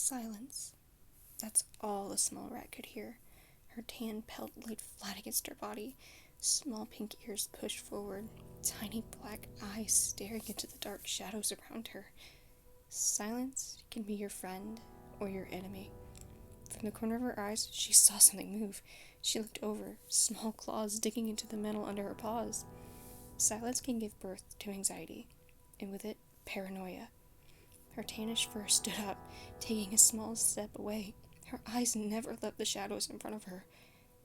Silence. That's all the small rat could hear. Her tan pelt laid flat against her body, small pink ears pushed forward, tiny black eyes staring into the dark shadows around her. Silence can be your friend or your enemy. From the corner of her eyes, she saw something move. She looked over, small claws digging into the metal under her paws. Silence can give birth to anxiety, and with it, paranoia. Her tannish fur stood up, taking a small step away. Her eyes never left the shadows in front of her.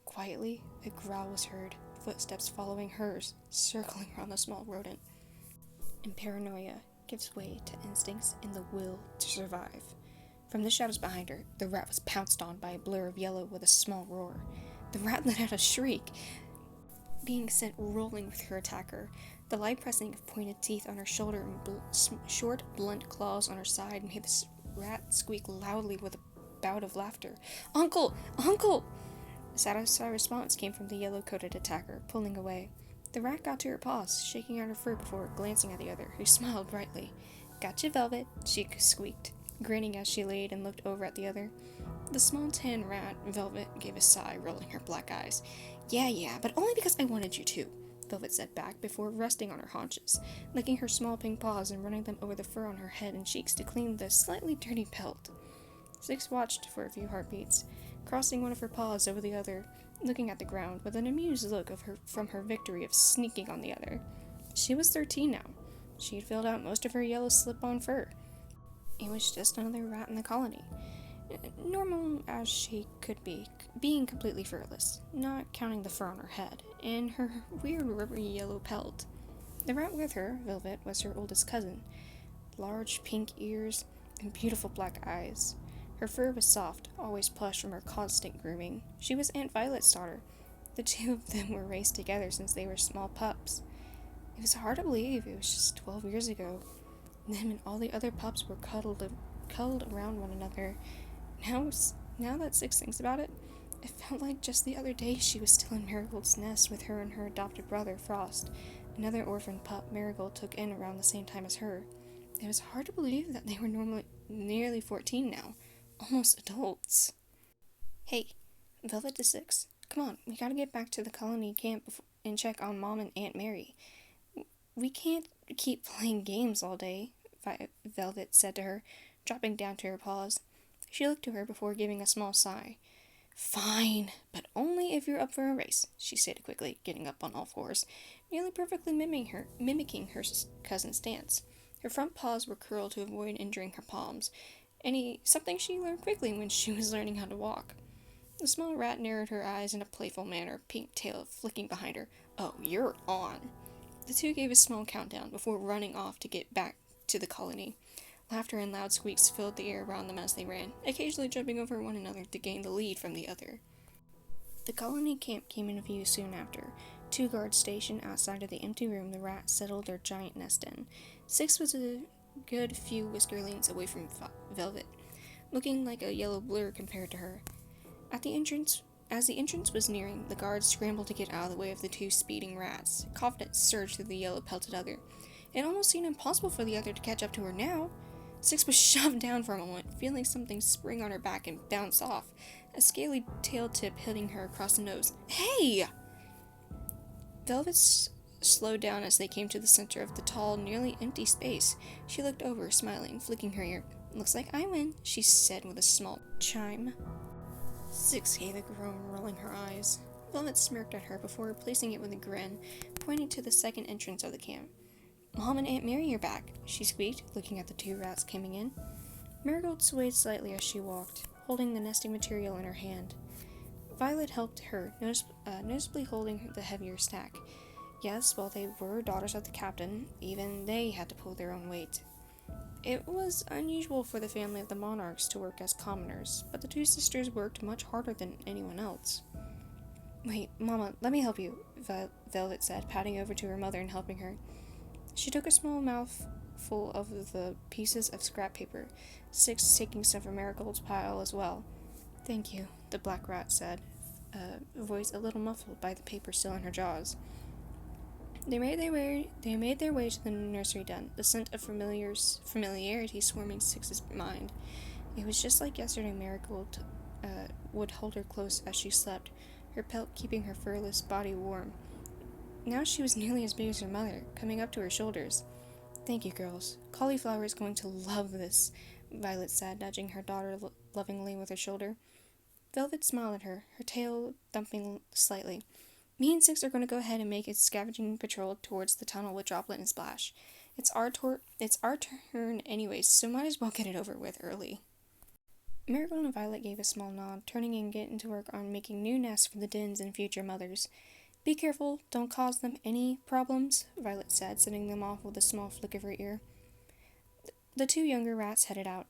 Quietly, a growl was heard, footsteps following hers, circling around the small rodent. And paranoia gives way to instincts and the will to survive. From the shadows behind her, the rat was pounced on by a blur of yellow with a small roar. The rat let out a shriek, being sent rolling with her attacker. The light pressing of pointed teeth on her shoulder and short, blunt claws on her side made the rat squeak loudly with a bout of laughter. "Uncle! Uncle!" A satisfied response came from the yellow-coated attacker, pulling away. The rat got to her paws, shaking out her fur before glancing at the other, who smiled brightly. "Gotcha, Velvet," she squeaked, grinning as she laid and looked over at the other. The small tan rat, Velvet, gave a sigh, rolling her black eyes. Yeah, but only because I wanted you to," Velvet said back, before resting on her haunches, licking her small pink paws and running them over the fur on her head and cheeks to clean the slightly dirty pelt. Six watched for a few heartbeats, crossing one of her paws over the other, looking at the ground with an amused look from her victory of sneaking on the other. She was 13 now. She had filled out most of her yellow slip-on fur. It was just another rat in the colony. Normal as she could be, being completely furless, not counting the fur on her head, and her weird rubbery yellow pelt. The rat with her, Velvet, was her oldest cousin. Large pink ears and beautiful black eyes. Her fur was soft, always plush from her constant grooming. She was Aunt Violet's daughter. The two of them were raised together since they were small pups. It was hard to believe it was just 12 years ago. Them and all the other pups were cuddled around one another. Now that Six thinks about it, it felt like just the other day she was still in Marigold's nest with her and her adopted brother, Frost, another orphan pup Marigold took in around the same time as her. It was hard to believe that they were nearly 14 now, almost adults. "Hey," Velvet to Six, "come on, we gotta get back to the colony camp and check on Mom and Aunt Mary. We can't keep playing games all day," Velvet said to her, dropping down to her paws. She looked to her before giving a small sigh. "Fine, but only if you're up for a race," she stated quickly, getting up on all fours, nearly perfectly mimicking her cousin's dance. Her front paws were curled to avoid injuring her palms, something she learned quickly when she was learning how to walk. The small rat narrowed her eyes in a playful manner, pink tail flicking behind her. "Oh, you're on." The two gave a small countdown before running off to get back to the colony. Laughter and loud squeaks filled the air around them as they ran, occasionally jumping over one another to gain the lead from the other. The colony camp came in view soon after. 2 guards stationed outside of the empty room the rats settled their giant nest in. Six was a good few whiskerlings away from Velvet, looking like a yellow blur compared to her. As the entrance was nearing, the guards scrambled to get out of the way of the 2 speeding rats. Confidence surged through the yellow-pelted other. It almost seemed impossible for the other to catch up to her now. Six was shoved down for a moment, feeling something spring on her back and bounce off, a scaly tail tip hitting her across the nose. "Hey!" Velvet slowed down as they came to the center of the tall, nearly empty space. She looked over, smiling, flicking her ear. "Looks like I win," she said with a small chime. Six gave a groan, rolling her eyes. Velvet smirked at her before replacing it with a grin, pointing to the second entrance of the camp. "Mom and Aunt Mary are back," she squeaked, looking at the 2 rats coming in. Marigold swayed slightly as she walked, holding the nesting material in her hand. Violet helped her, noticeably holding the heavier stack. Yes, while they were daughters of the captain, even they had to pull their own weight. It was unusual for the family of the monarchs to work as commoners, but the 2 sisters worked much harder than anyone else. "Wait, Mama, let me help you," Velvet said, patting over to her mother and helping her. She took a small mouthful of the pieces of scrap paper, Six taking some from Marigold's pile as well. "Thank you," the black rat said, a voice a little muffled by the paper still in her jaws. They made their way to the nursery den, the scent of familiarity swarming Six's mind. It was just like yesterday Marigold would hold her close as she slept, her pelt keeping her furless body warm. Now she was nearly as big as her mother, coming up to her shoulders. Thank you, girls. Cauliflower is going to love this, Violet said, nudging her daughter lovingly with her shoulder. Velvet smiled at her, her tail thumping slightly. Me and Six are going to go ahead and make a scavenging patrol towards the tunnel with Droplet and Splash. It's our turn anyways, so might as well get it over with early. Marigold and Violet gave a small nod, turning and getting to work on making new nests for the Dins and future mothers. Be careful, don't cause them any problems, Violet said, sending them off with a small flick of her ear. The two younger rats headed out,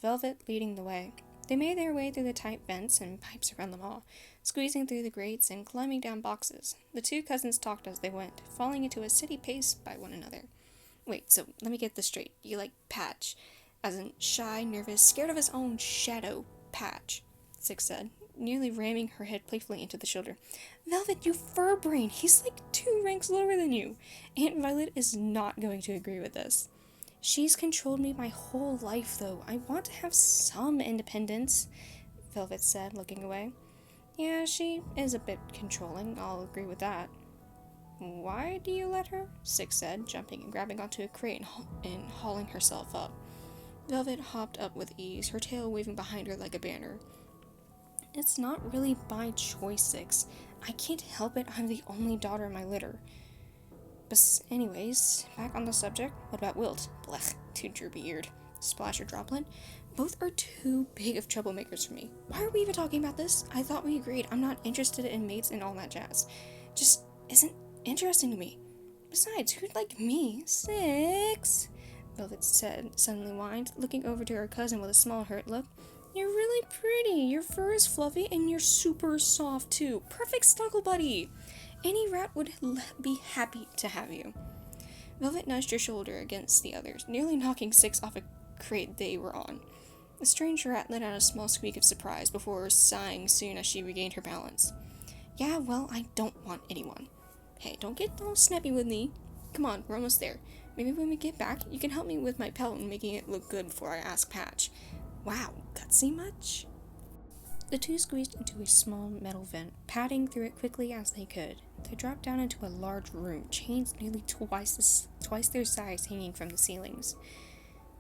Velvet leading the way. They made their way through the tight vents and pipes around them all, squeezing through the grates and climbing down boxes. The two cousins talked as they went, falling into a steady pace by one another. Wait, so let me get this straight. You like Patch, as in shy, nervous, scared of his own shadow, Patch, Six said, nearly ramming her head playfully into the shoulder. Velvet, you fur brain! He's like 2 ranks lower than you! Aunt Violet is not going to agree with this. She's controlled me my whole life, though. I want to have some independence, Velvet said, looking away. Yeah, she is a bit controlling, I'll agree with that. Why do you let her? Six said, jumping and grabbing onto a crate and hauling herself up. Velvet hopped up with ease, her tail waving behind her like a banner. It's not really by choice, Six. I can't help it, I'm the only daughter in my litter. But anyways, back on the subject, what about Wilt? Blech, too droopy-eared. Splash or Droplet? Both are too big of troublemakers for me. Why are we even talking about this? I thought we agreed I'm not interested in mates and all that jazz. Just isn't interesting to me. Besides, who'd like me? Six, Velvet said, suddenly whined, looking over to her cousin with a small hurt look. You're really pretty. Your fur is fluffy and you're super soft too. Perfect snuggle buddy. Any rat would be happy to have you. Velvet nudged her shoulder against the others, nearly knocking Six off a crate they were on. The strange rat let out a small squeak of surprise before sighing soon as she regained her balance. Yeah, well, I don't want anyone. Hey, don't get all snappy with me. Come on, we're almost there. Maybe when we get back, you can help me with my pelt and making it look good before I ask Patch. Wow, gutsy much? The two squeezed into a small metal vent, padding through it quickly as they could. They dropped down into a large room, chains nearly twice their size hanging from the ceilings.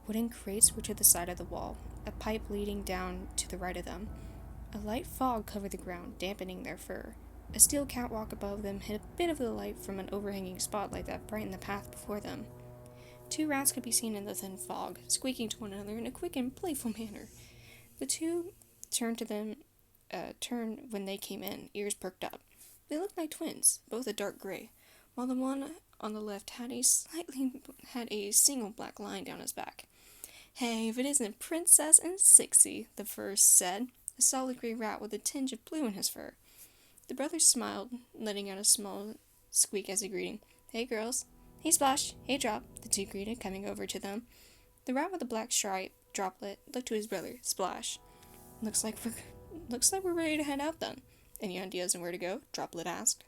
Wooden crates were to the side of the wall, a pipe leading down to the right of them. A light fog covered the ground, dampening their fur. A steel catwalk above them hid a bit of the light from an overhanging spotlight that brightened the path before them. 2 rats could be seen in the thin fog, squeaking to one another in a quick and playful manner. The two turned when they came in, ears perked up. They looked like twins, both a dark gray, while the one on the left had a single black line down his back. Hey, if it isn't Princess and Sixie, the first said, a solid gray rat with a tinge of blue in his fur. The brothers smiled, letting out a small squeak as a greeting. Hey, girls. Hey, Splash. Hey, Drop, the two greeted, coming over to them. The rat with the black stripe, Droplet, looked to his brother, Splash. Looks like we're ready to head out then. Any ideas on where to go? Droplet asked.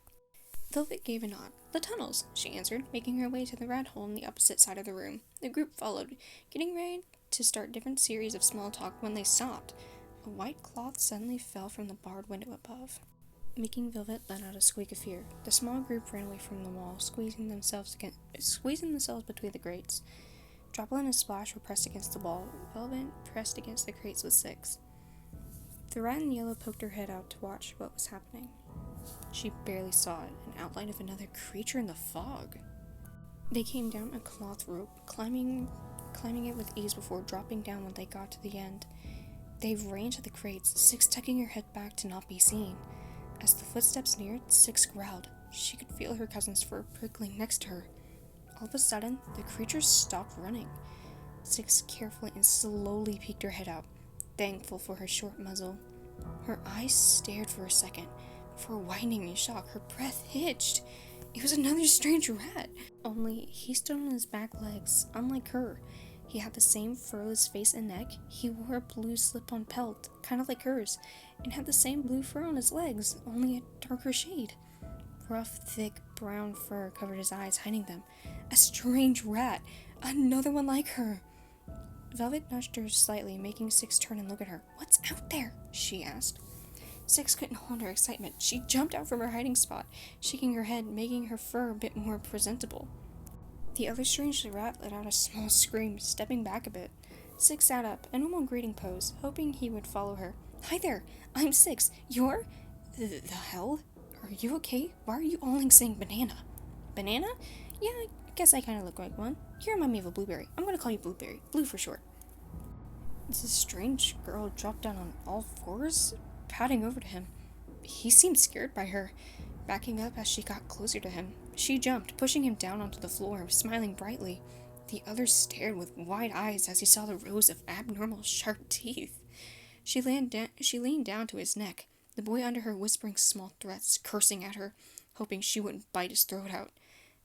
Velvet gave a nod. The tunnels, she answered, making her way to the rat hole on the opposite side of the room. The group followed, getting ready to start different series of small talk when they stopped. A white cloth suddenly fell from the barred window above, making Velvet let out a squeak of fear. The small group ran away from the wall, squeezing themselves between the grates. Droplet and Splash were pressed against the wall. Velvet pressed against the crates with Six. The rat in yellow poked her head out to watch what was happening. She barely saw it, an outline of another creature in the fog. They came down a cloth rope, climbing it with ease before dropping down when they got to the end. They ran to the crates, Six tucking her head back to not be seen. As the footsteps neared, Six growled. She could feel her cousin's fur prickling next to her. All of a sudden, the creature stopped running. Six carefully and slowly peeked her head out, thankful for her short muzzle. Her eyes stared for a second. Before widening in shock, her breath hitched. It was another strange rat, only he stood on his back legs, unlike her. He had the same furless face and neck. He wore a blue slip-on pelt, kind of like hers, and had the same blue fur on his legs, only a darker shade. Rough, thick, brown fur covered his eyes, hiding them. A strange rat! Another one like her! Velvet nudged her slightly, making Six turn and look at her. "What's out there?" she asked. Six couldn't hold her excitement. She jumped out from her hiding spot, shaking her head, making her fur a bit more presentable. The other strange rat let out a small scream, stepping back a bit. Six sat up, a normal greeting pose, hoping he would follow her. "Hi there, I'm Six. You're... The hell? Are you okay? Why are you all saying banana?" "Banana? Yeah, I guess I kind of look like one. You remind me of a blueberry. I'm going to call you Blueberry. Blue for short." This strange girl dropped down on all fours, padding over to him. He seemed scared by her, backing up as she got closer to him. She jumped, pushing him down onto the floor, smiling brightly. The others stared with wide eyes as he saw the rows of abnormal sharp teeth. She leaned down to his neck, the boy under her whispering small threats, cursing at her, hoping she wouldn't bite his throat out.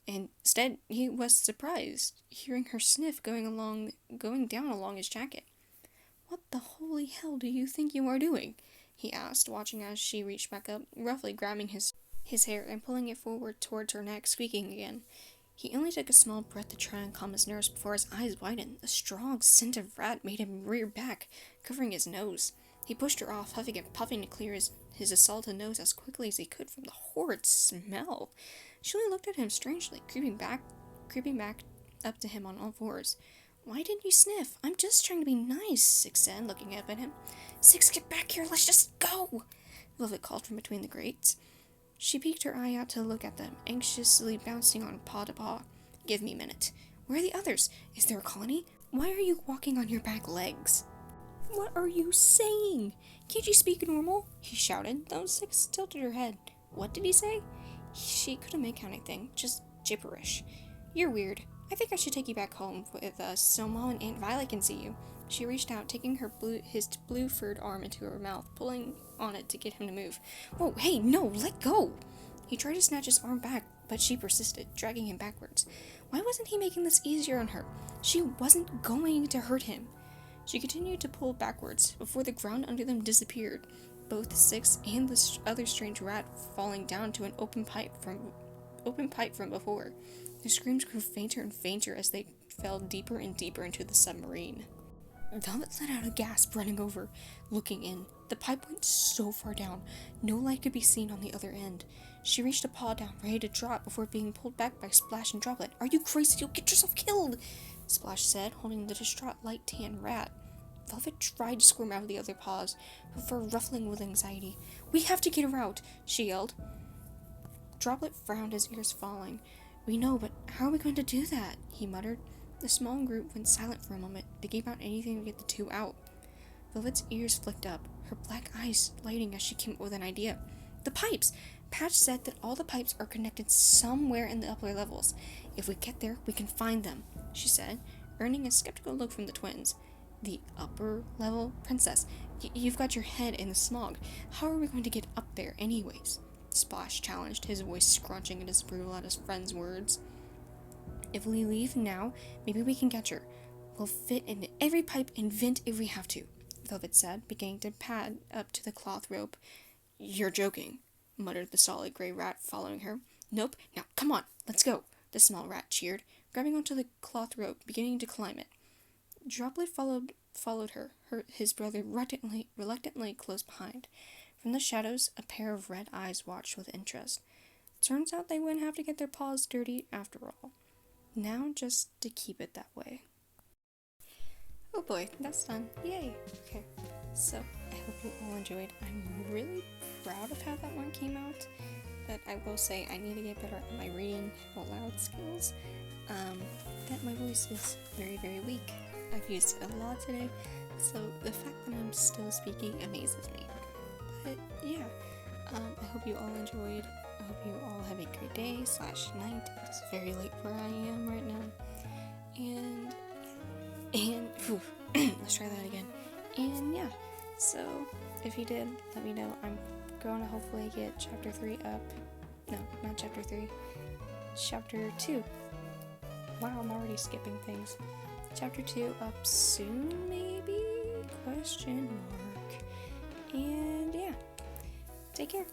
Instead, he was surprised, hearing her sniff going down along his jacket. "What the holy hell do you think you are doing?" he asked, watching as she reached back up, roughly grabbing his hair and pulling it forward towards her neck, squeaking again. He only took a small breath to try and calm his nerves before his eyes widened. A strong scent of rat made him rear back, covering his nose. He pushed her off, huffing and puffing to clear his assaulted nose as quickly as he could from the horrid smell. She only looked at him strangely, creeping back up to him on all fours. "Why didn't you sniff? I'm just trying to be nice," Six said, looking up at him. "Six, get back here, let's just go," Velvet called from between the grates. She peeked her eye out to look at them, anxiously bouncing on paw to paw. "Give me a minute. Where are the others? Is there a colony? Why are you walking on your back legs?" "What are you saying? Can't you speak normal?" he shouted, though Six tilted her head. "What did he say?" She couldn't make out anything, just gibberish. "You're weird. I think I should take you back home with us so Mom and Aunt Violet can see you." She reached out, taking his blue furred arm into her mouth, pulling on it to get him to move. "Whoa, hey, no, let go!" He tried to snatch his arm back, but she persisted, dragging him backwards. Why wasn't he making this easier on her? She wasn't going to hurt him. She continued to pull backwards, before the ground under them disappeared, both Six and the other strange rat falling down to an open pipe from before. The screams grew fainter and fainter as they fell deeper and deeper into the submarine. Velvet let out a gasp, running over, looking in. The pipe went so far down, no light could be seen on the other end. She reached a paw down, ready to drop before being pulled back by Splash and Droplet. "Are you crazy? You'll get yourself killed," Splash said, holding the distraught light tan rat. Velvet tried to squirm out of the other paws, her fur ruffling with anxiety. "We have to get her out," she yelled. Droplet frowned, his ears falling. "We know, but how are we going to do that?" he muttered. The small group went silent for a moment, thinking about anything to get the two out. Velvet's ears flicked up, her black eyes lighting as she came up with an idea. "The pipes! Patch said that all the pipes are connected somewhere in the upper levels. If we get there, we can find them," she said, earning a skeptical look from the twins. "The upper level? Princess, you've got your head in the smog. How are we going to get up there anyways?" Splash challenged, his voice scrunching in disapproval at his friend's words. "If we leave now, maybe we can catch her. We'll fit into every pipe and vent if we have to," Velvet said, beginning to pad up to the cloth rope. "You're joking," muttered the solid gray rat, following her. "Nope. Now, come on, let's go," the small rat cheered, grabbing onto the cloth rope, beginning to climb it. Droplet followed her, his brother reluctantly close behind. From the shadows, a pair of red eyes watched with interest. Turns out they wouldn't have to get their paws dirty after all. Now just to keep it that way. Oh boy, that's done. Yay! Okay, so I hope you all enjoyed. I'm really proud of how that one came out, but I will say I need to get better at my reading out loud skills. That my voice is very, very weak. I've used it a lot today, so the fact that I'm still speaking amazes me. But yeah, I hope you all enjoyed. I hope you all have a great day / night. It's very late where I am right now. And let's try that again. And yeah, so if you did, let me know. I'm going to hopefully get chapter 3 up. No, not chapter 3. Chapter 2. Wow, I'm already skipping things. Chapter 2 up soon, maybe? Question mark. And yeah, take care.